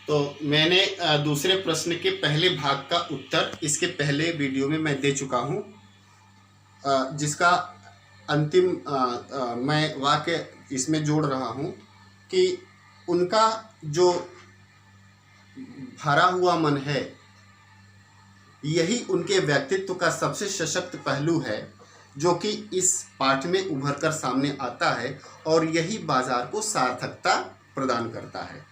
तो मैंने दूसरे प्रश्न के पहले भाग का उत्तर इसके पहले वीडियो में मैं दे चुका हूँ, जिसका अंतिम मैं वाक्य इसमें जोड़ रहा हूँ कि उनका जो भरा हुआ मन है यही उनके व्यक्तित्व का सबसे सशक्त पहलू है, जो कि इस पाठ में उभर कर सामने आता है और यही बाजार को सार्थकता प्रदान करता है।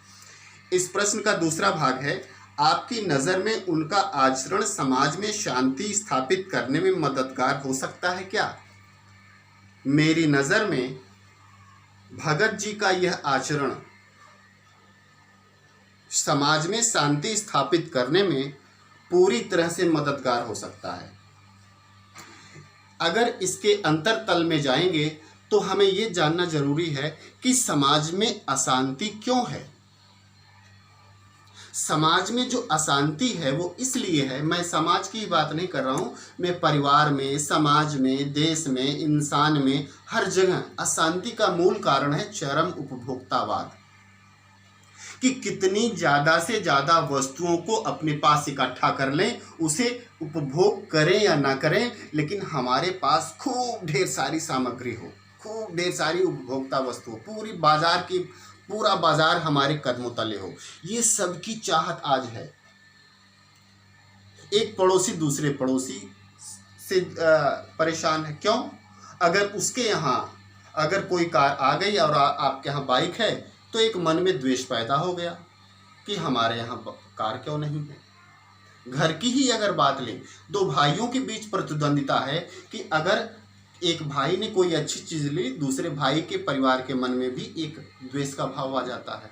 इस प्रश्न का दूसरा भाग है, आपकी नज़र में उनका आचरण समाज में शांति स्थापित करने में मददगार हो सकता है क्या? मेरी नज़र में भगत जी का यह आचरण समाज में शांति स्थापित करने में पूरी तरह से मददगार हो सकता है। अगर इसके अंतरतल में जाएंगे तो हमें ये जानना जरूरी है कि समाज में अशांति क्यों है। समाज में जो अशांति है वो इसलिए है, मैं समाज की बात नहीं कर रहा हूँ, मैं परिवार में, समाज में, देश में, इंसान में, हर जगह अशांति का मूल कारण है चरम उपभोक्तावाद, कि कितनी ज़्यादा से ज़्यादा वस्तुओं को अपने पास इकट्ठा कर लें, उसे उपभोग करें या ना करें, लेकिन हमारे पास खूब ढेर सारी सामग्री हो, खूब ढेर सारी उपभोक्ता वस्तु हो, पूरा बाजार हमारे कदमों तले हो। ये सबकी चाहत आज है। एक पड़ोसी दूसरे पड़ोसी से परेशान है। क्यों? अगर उसके यहाँ अगर कोई कार आ गई और आपके यहाँ बाइक है तो एक मन में द्वेष पैदा हो गया कि हमारे यहाँ कार क्यों नहीं है। घर की ही अगर बात लें, दो भाइयों के बीच प्रतिद्वंदिता है कि अगर एक भाई ने कोई अच्छी चीज़ ली, दूसरे भाई के परिवार के मन में भी एक द्वेष का भाव आ जाता है।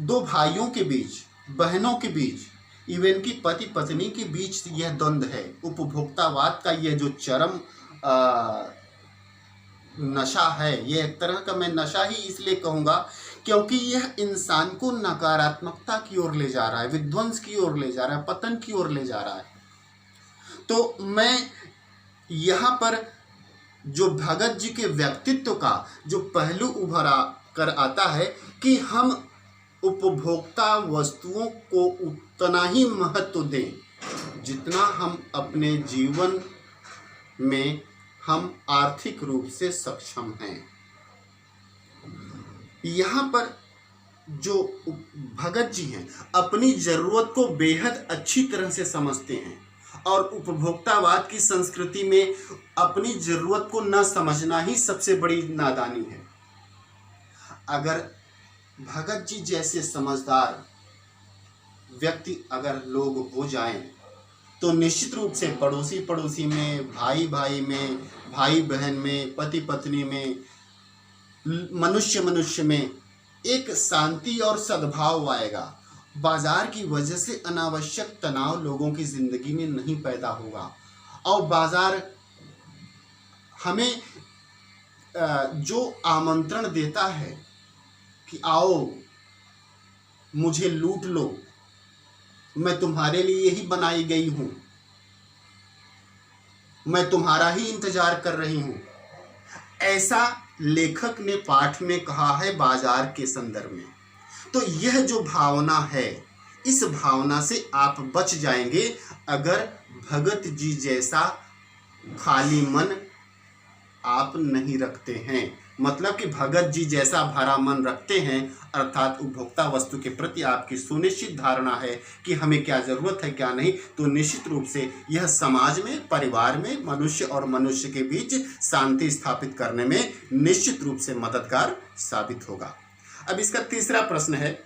दो भाइयों के बीच, बहनों के बीच, इवन की पति पत्नी के बीच यह द्वंद्व है। उपभोक्तावाद का यह जो चरम नशा है, ये एक तरह का मैं नशा ही इसलिए कहूँगा क्योंकि यह इंसान को नकारात्मकता की ओर ले जा रहा है, विध्वंस की ओर ले जा रहा है, पतन की ओर ले जा रहा है। तो मैं यहाँ पर जो भगत जी के व्यक्तित्व का जो पहलू उभरा कर आता है कि हम उपभोक्ता वस्तुओं को उतना ही महत्व दें जितना हम अपने जीवन में हम आर्थिक रूप से सक्षम हैं। यहाँ पर जो भगत जी हैं अपनी ज़रूरत को बेहद अच्छी तरह से समझते हैं और उपभोक्तावाद की संस्कृति में अपनी ज़रूरत को न समझना ही सबसे बड़ी नादानी है। अगर भगत जी जैसे समझदार व्यक्ति अगर लोग हो जाएं तो निश्चित रूप से पड़ोसी पड़ोसी में, भाई भाई में, भाई बहन में, पति पत्नी में, मनुष्य मनुष्य में एक शांति और सद्भाव आएगा। बाजार की वजह से अनावश्यक तनाव लोगों की ज़िंदगी में नहीं पैदा होगा और बाजार हमें जो आमंत्रण देता है कि आओ मुझे लूट लो, मैं तुम्हारे लिए ही बनाई गई हूँ, मैं तुम्हारा ही इंतजार कर रही हूँ, ऐसा लेखक ने पाठ में कहा है बाजार के संदर्भ में। तो यह जो भावना है, इस भावना से आप बच जाएंगे अगर भगत जी जैसा खाली मन आप नहीं रखते हैं। मतलब कि भगत जी जैसा भरा मन रखते हैं, अर्थात उपभोक्ता वस्तु के प्रति आपकी सुनिश्चित धारणा है कि हमें क्या ज़रूरत है क्या नहीं, तो निश्चित रूप से यह समाज में, परिवार में, मनुष्य और मनुष्य के बीच शांति स्थापित करने में निश्चित रूप से मददगार साबित होगा। अब इसका तीसरा प्रश्न है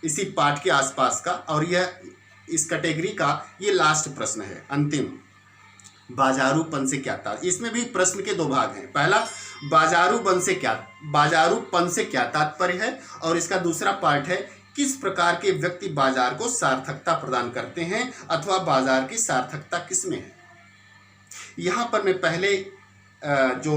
इसी पाठ के आसपास का, और यह इस कैटेगरी का ये लास्ट प्रश्न है, अंतिम। बाजारूपन से क्या तात्पर्य? इसमें भी प्रश्न के दो भाग हैं। पहला, बाजारूपन से क्या तात्पर्य है, और इसका दूसरा पार्ट है किस प्रकार के व्यक्ति बाजार को सार्थकता प्रदान करते हैं अथवा बाजार की सार्थकता किसमें है। यहाँ पर मैं पहले जो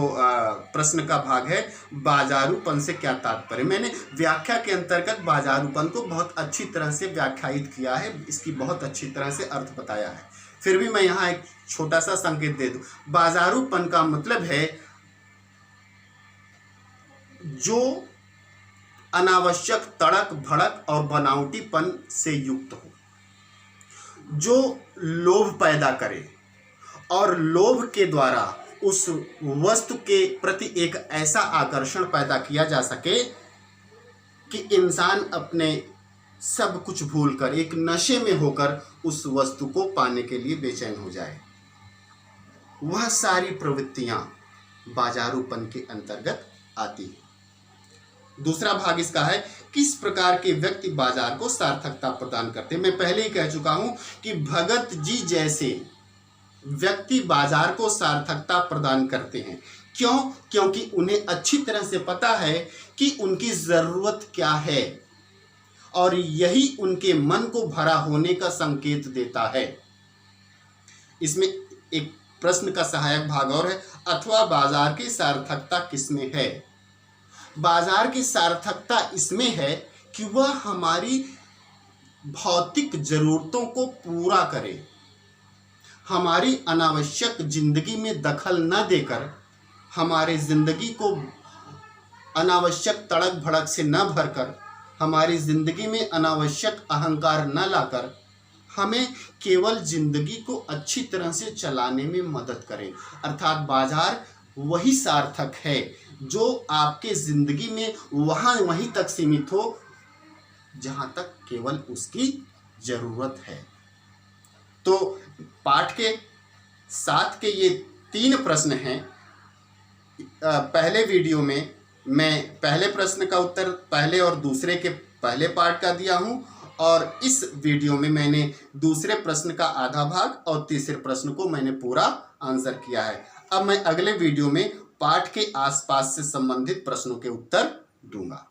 प्रश्न का भाग है बाजारूपन से क्या तात्पर्य, मैंने व्याख्या के अंतर्गत बाजारूपन को बहुत अच्छी तरह से व्याख्यायित किया है, इसकी बहुत अच्छी तरह से अर्थ बताया है। फिर भी मैं यहाँ एक छोटा सा संकेत दे दूं। बाजारूपन का मतलब है जो अनावश्यक तड़क भड़क और बनावटीपन से युक्त हो, जो लोभ पैदा करे और लोभ के द्वारा उस वस्तु के प्रति एक ऐसा आकर्षण पैदा किया जा सके कि इंसान अपने सब कुछ भूलकर एक नशे में होकर उस वस्तु को पाने के लिए बेचैन हो जाए। वह सारी प्रवृत्तियां बाजारूपन के अंतर्गत आती है। दूसरा भाग इसका है, किस प्रकार के व्यक्ति बाजार को सार्थकता प्रदान करते हैं। मैं पहले ही कह चुका हूं कि भगत जी जैसे व्यक्ति बाजार को सार्थकता प्रदान करते हैं। क्यों? क्योंकि उन्हें अच्छी तरह से पता है कि उनकी जरूरत क्या है और यही उनके मन को भरा होने का संकेत देता है। इसमें एक प्रश्न का सहायक भाग और है, अथवा बाजार की सार्थकता किसमें है? बाजार की सार्थकता इसमें है कि वह हमारी भौतिक जरूरतों को पूरा करे, हमारी अनावश्यक जिंदगी में दखल न देकर, हमारे जिंदगी को अनावश्यक तड़क भड़क से न भरकर, हमारी जिंदगी में अनावश्यक अहंकार न लाकर हमें केवल जिंदगी को अच्छी तरह से चलाने में मदद करे। अर्थात बाजार वही सार्थक है जो आपके जिंदगी में वहीं तक सीमित हो जहां तक केवल उसकी जरूरत है। तो पाठ के 7 के ये 3 प्रश्न हैं। पहले वीडियो में मैं पहले प्रश्न का उत्तर पहले और दूसरे के पहले पार्ट का दिया हूं और इस वीडियो में मैंने दूसरे प्रश्न का आधा भाग और तीसरे प्रश्न को मैंने पूरा आंसर किया है। अब मैं अगले वीडियो में पाठ के आसपास से संबंधित प्रश्नों के उत्तर दूंगा।